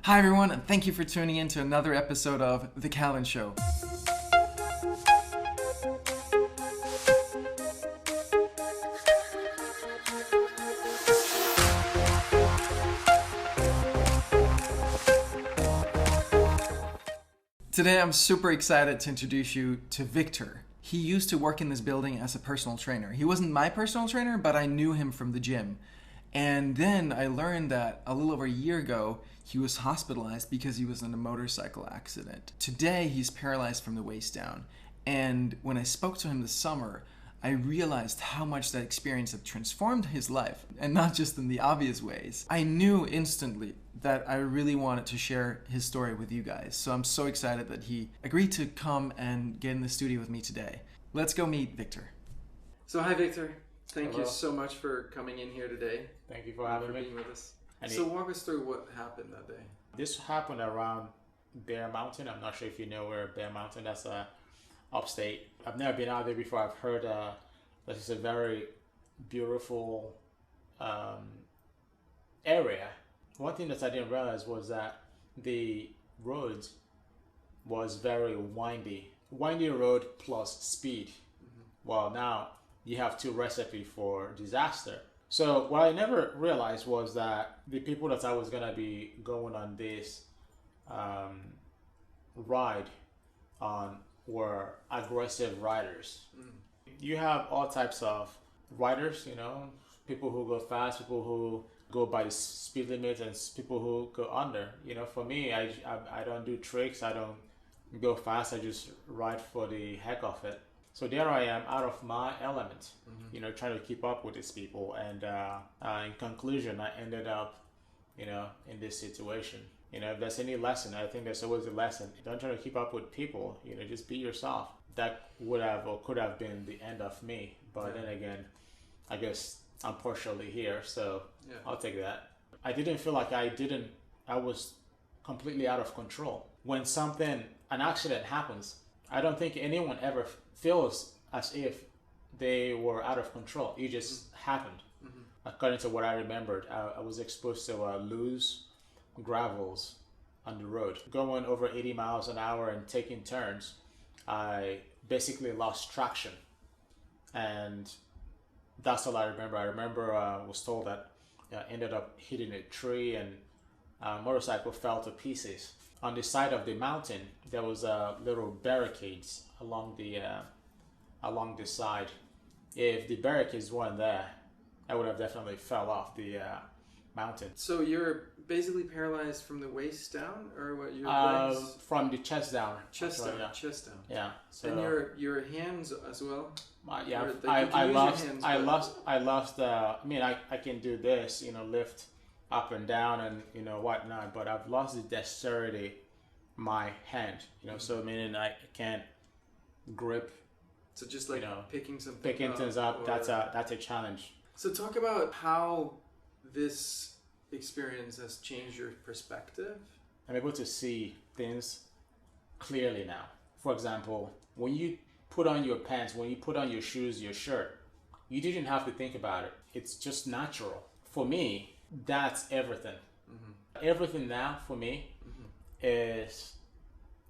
Hi everyone, and thank you for tuning in to another episode of The Calvin Show. Today I'm super excited to introduce you to Victor. He used to work in this building as a personal trainer. He wasn't my personal trainer, but I knew him from the gym. And then I learned that a little over a year ago, he was hospitalized because he was in a motorcycle accident. Today, he's paralyzed from the waist down. And when I spoke to him this summer, I realized how much that experience had transformed his life, and not just in the obvious ways. I knew instantly that I really wanted to share his story with you guys. So I'm so excited that he agreed to come and get in the studio with me today. Let's go meet Victor. So hi, Victor. Thank Hello. you so much for coming in here today. Thank you for having me. Being with us. And So walk us through what happened that day. This happened around Bear Mountain. I'm not sure if you know where Bear Mountain. That's upstate. I've never been out there before. I've heard that it's a very beautiful area. One thing that I didn't realize was that the road was very windy. Windy road plus speed. Mm-hmm. Well, now you have two recipes for disaster. So what I never realized was that the people that I was gonna be going on this ride on were aggressive riders. You have all types of riders, people who go fast, people who go by the speed limit, and people who go under. For me, I don't do tricks. I don't go fast. I just ride for the heck of it. So there I am, out of my element, trying to keep up with these people. And in conclusion, I ended up, in this situation. If there's any lesson, I think there's always a lesson. Don't try to keep up with people, just be yourself. That would have or could have been the end of me. But then again, I guess I'm partially here, so I'll take that. I didn't feel like I was completely out of control. When an accident happens, I don't think anyone ever feels as if they were out of control. It just happened. Mm-hmm. According to what I remembered, I was exposed to loose gravels on the road. Going over 80 miles an hour and taking turns, I basically lost traction. And that's all I remember. I remember I was told that I ended up hitting a tree and a motorcycle fell to pieces. On the side of the mountain, there was little barricades along the side. If the barricades weren't there, I would have definitely fell off the mountain. So you're basically paralyzed from the waist down, or what? Your legs? From the chest down. Chest actually, down. Chest down. Yeah. So And your hands as well. yeah, Or, I lost. Hands, I lost. I mean, I can do this, lift up and down and whatnot, but I've lost the dexterity my hand. So meaning I can't grip. So just like picking things up. That's a challenge. So talk about how this experience has changed your perspective. I'm able to see things clearly now. For example, when you put on your pants, when you put on your shoes, your shirt, you didn't have to think about it. It's just natural. For me, that's everything. Mm-hmm. Everything now for me is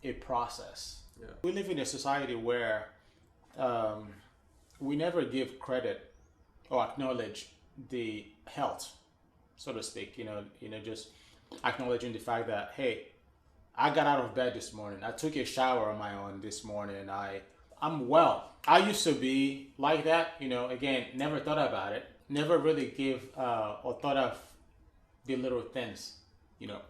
a process. Yeah. We live in a society where we never give credit or acknowledge the health, so to speak. Just acknowledging the fact that, hey, I got out of bed this morning. I took a shower on my own this morning. I'm well. I used to be like that. Again, never thought about it. Never really give or thought of the little things.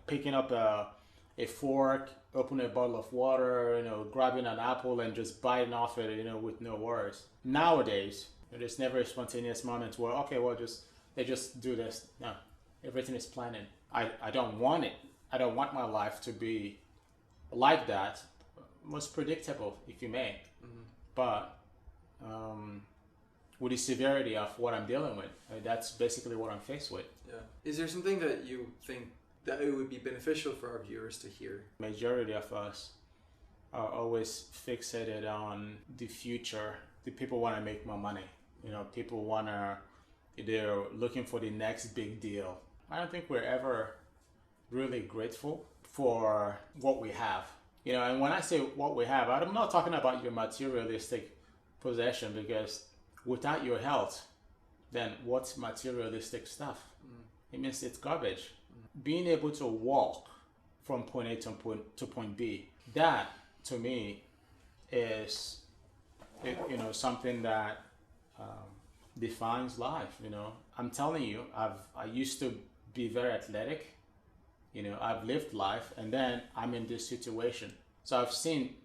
Picking up a fork, opening a bottle of water, grabbing an apple and just biting off it, with no worries. Nowadays, there's never a spontaneous moment where, okay, well, they just do this. No, everything is planning. I don't want it. I don't want my life to be like that. Most predictable, if you may. Mm-hmm. But with the severity of what I'm dealing with, that's basically what I'm faced with. Yeah. Is there something that you think that it would be beneficial for our viewers to hear? Majority of us are always fixated on the future. The people want to make more money. People they're looking for the next big deal. I don't think we're ever really grateful for what we have. You know, and when I say what we have, I'm not talking about your materialistic possession, because without your health, then what's materialistic stuff? It means it's garbage. Being able to walk from point A to point B, that to me is, you know, something that defines life. You know, I'm telling you, I used to be very athletic. You know, I've lived life, and then I'm in this situation. So I've seen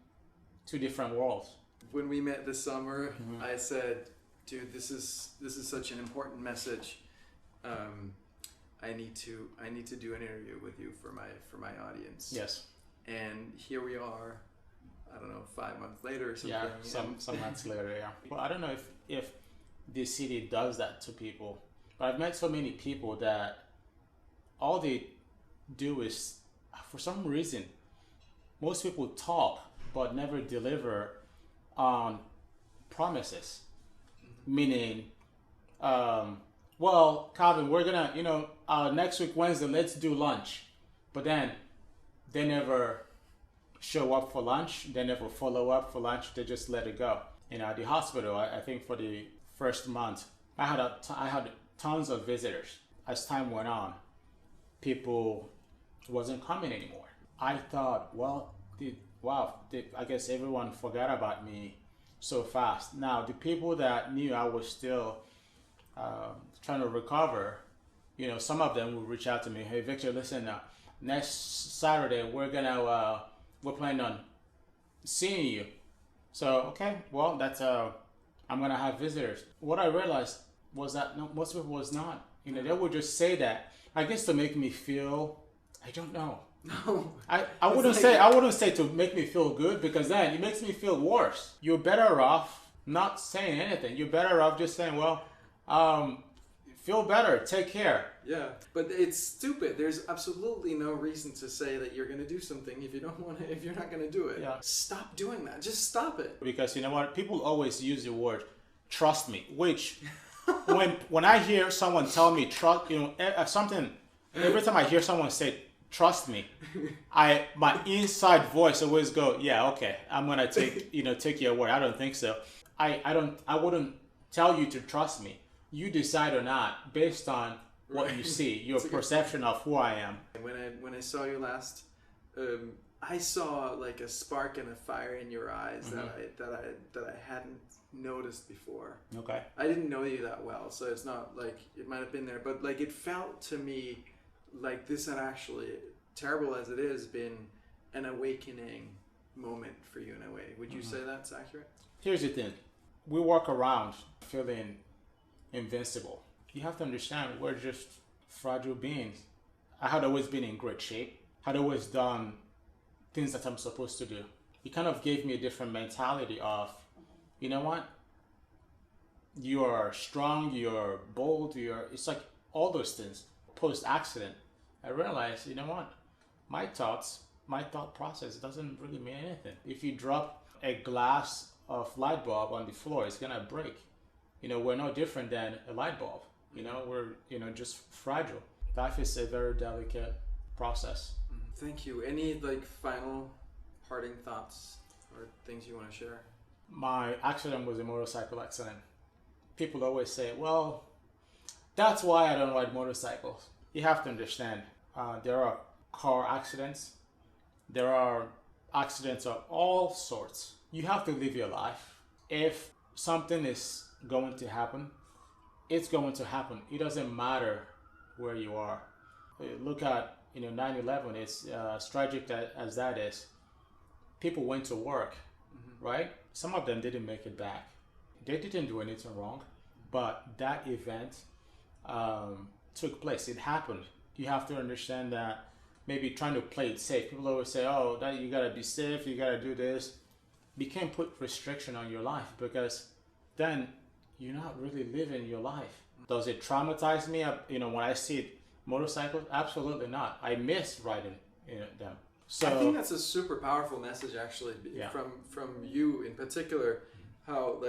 two different worlds. When we met this summer, I said, dude, this is such an important message. I need to do an interview with you for my audience. Yes. And here we are, I don't know, 5 months later or something. Yeah, some months later, yeah. Well, I don't know if this city does that to people, but I've met so many people that all they do is, for some reason, most people talk but never deliver on promises. Meaning, well, Calvin, we're gonna, you know, next week Wednesday, let's do lunch. But then they never show up for lunch. They never follow up for lunch. They just let it go. You know, at the hospital, I think for the first month, I had tons of visitors. As time went on, people wasn't coming anymore. I thought, well, I guess everyone forgot about me so fast. Now, the people that knew I was still trying to recover, you know, some of them would reach out to me. Hey, Victor, listen, next Saturday we're planning on seeing you. So, okay, well, that's I'm gonna have visitors. What I realized was that no, most people was not. You know, they would just say that, I guess, to make me feel, I don't know. No, I wouldn't say to make me feel good, because then it makes me feel worse. You're better off not saying anything. You're better off just saying, well, feel better, take care. Yeah, but it's stupid. There's absolutely no reason to say that you're going to do something if you don't want to, if you're not going to do it. Yeah. Stop doing that. Just stop it. Because you know what? People always use the word trust me, which when I hear someone tell me trust, you know, something, every time I hear someone say trust me, my inside voice always go, yeah, okay, I'm going to take your word. I don't think so. I wouldn't tell you to trust me. You decide or not based on what you see, your perception of who I am. When I saw you last, I saw like a spark and a fire in your eyes that I hadn't noticed before. Okay. I didn't know you that well, so it's not like it might have been there, but like it felt to me like this had actually, terrible as it is, been an awakening moment for you in a way. Would you say that's accurate? Here's the thing. We walk around feeling invincible. You have to understand, we're just fragile beings. I had always been in great shape. Had always done things that I'm supposed to do. It kind of gave me a different mentality of, you know what? You're strong, you're bold, it's like all those things. Post-accident, I realized, you know what? My thought process doesn't really mean anything. If you drop a glass of light bulb on the floor, it's gonna break. You know, we're no different than a light bulb. You know, we're, you know, just fragile. Life is a very delicate process. Thank you. Any like final parting thoughts or things you want to share? My accident was a motorcycle accident. People always say, well, that's why I don't ride motorcycles. You have to understand, there are car accidents. There are accidents of all sorts. You have to live your life. If something is going to happen, it's going to happen. It doesn't matter where you are. Look at, 9/11. It's as tragic as that is. People went to work, right? Some of them didn't make it back. They didn't do anything wrong, but that event took place. It happened. You have to understand that. Maybe trying to play it safe. People always say, "Oh, that you gotta be safe. You gotta do this." You can't put restriction on your life, because then you're not really living your life. Does it traumatize me? When I see motorcycles, absolutely not. I miss riding them. So I think that's a super powerful message, actually, Yeah. from you in particular. How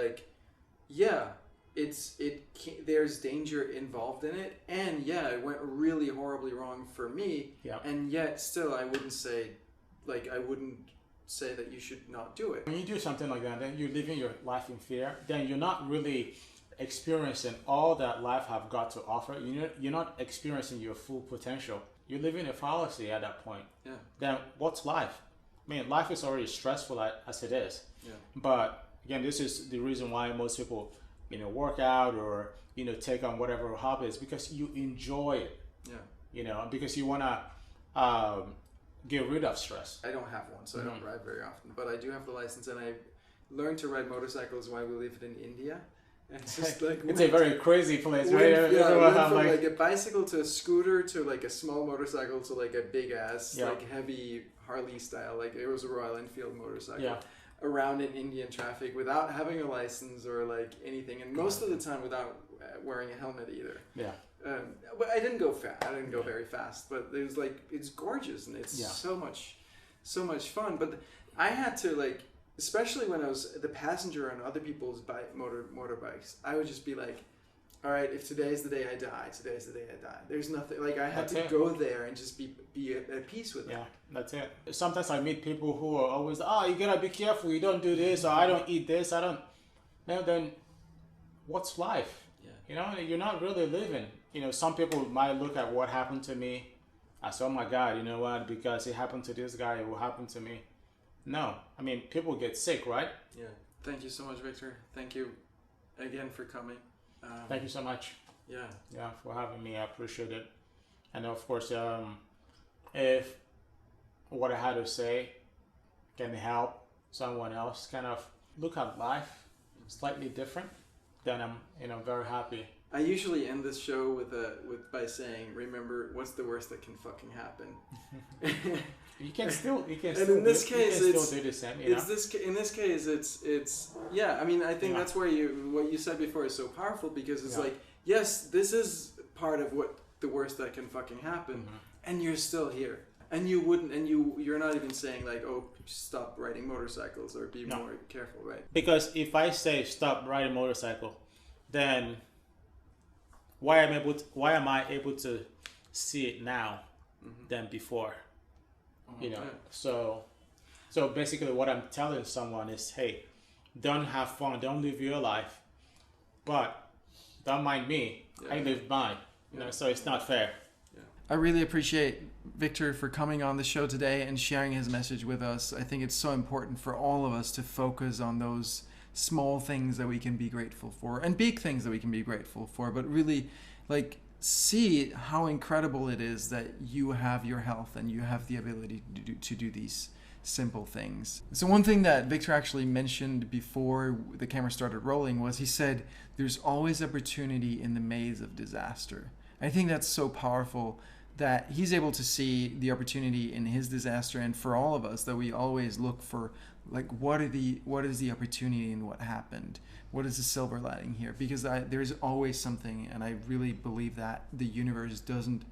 there's danger involved in it, and yeah, it went really horribly wrong for me. Yeah. And yet still I wouldn't say that you should not do it. When you do something like that, then you're living your life in fear, then you're not really experiencing all that life have got to offer. You're not experiencing your full potential. You're living a fallacy at that point. Yeah. Then what's life? I mean, life is already stressful as it is. Yeah. But again, this is the reason why most people, work out or, take on whatever hobbies, because you enjoy it. Yeah. Because you want to get rid of stress. I don't have one, so I don't ride very often, but I do have the license, and I learned to ride motorcycles while we lived in India. And it's just like it's a very crazy place, right? Went from like a bicycle to a scooter to like a small motorcycle to like a big ass like heavy Harley style, like it was a Royal Enfield motorcycle, around in Indian traffic without having a license or like anything, and most of the time without wearing a helmet either. Yeah. But I didn't go fast. I didn't go very fast, but it was like it's gorgeous and it's so much fun. But I had to like, especially when I was the passenger on other people's motorbikes, I would just be like, all right, if today's the day I die, today's the day I die. There's nothing like I had to go there and just be at peace with it. Yeah, that's it. Sometimes I meet people who are always, you gotta be careful. You don't do this, or I don't eat this. I don't. Now then, what's life? Yeah. You're not really living. Some people might look at what happened to me as, oh my God, you know what? Because it happened to this guy, it will happen to me. No, I mean, people get sick, right? Yeah. Thank you so much, Victor. Thank you again for coming. Thank you so much. Yeah, for having me. I appreciate it. And of course, if what I had to say can help someone else kind of look at life slightly different, then I'm very happy. I usually end this show by saying, "Remember, what's the worst that can fucking happen?" You can still in this case, still do the same. In this case, it's yeah. I mean, I think that's where what you said before is so powerful, because it's like, yes, this is part of what the worst that can fucking happen, and you're still here, and you're not even saying like, oh, stop riding motorcycles or be more careful, right? Because if I say stop riding motorcycle, then why am I able to see it now than before? So basically what I'm telling someone is, hey, don't have fun, don't live your life, but don't mind me. I live mine. So it's not fair. I really appreciate Victor for coming on the show today and sharing his message with us. I think it's so important for all of us to focus on those small things that we can be grateful for, and big things that we can be grateful for, but really like see how incredible it is that you have your health and you have the ability to do these simple things. So one thing that Victor actually mentioned before the camera started rolling was, he said there's always opportunity in the maze of disaster. I think that's so powerful that he's able to see the opportunity in his disaster, and for all of us that we always look for like what is the opportunity in what happened, what is the silver lining here, because there's always something, and I really believe that the universe doesn't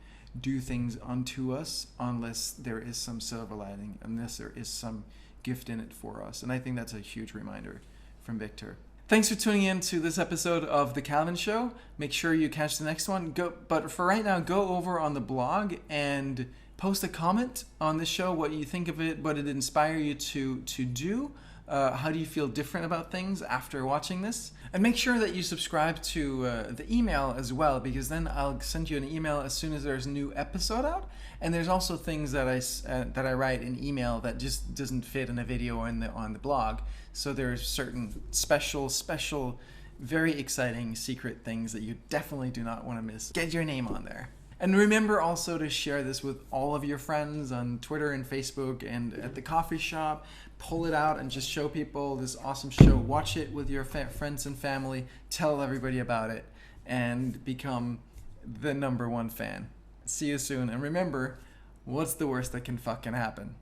do things unto us unless there is some silver lining, unless there is some gift in it for us. And I think that's a huge reminder from Victor. Thanks for tuning in to this episode of The Calvin Show. Make sure you catch the next one. But for right now, go over on the blog and post a comment on this show, what you think of it, what it inspired you to do. How do you feel different about things after watching this? And make sure that you subscribe to the email as well, because then I'll send you an email as soon as there's a new episode out. And there's also things that I write in email that just doesn't fit in a video or on the blog. So there's certain special, very exciting secret things that you definitely do not want to miss. Get your name on there. And remember also to share this with all of your friends on Twitter and Facebook and at the coffee shop. Pull it out and just show people this awesome show. Watch it with your friends and family. Tell everybody about it and become the #1 fan. See you soon. And remember, what's the worst that can fucking happen?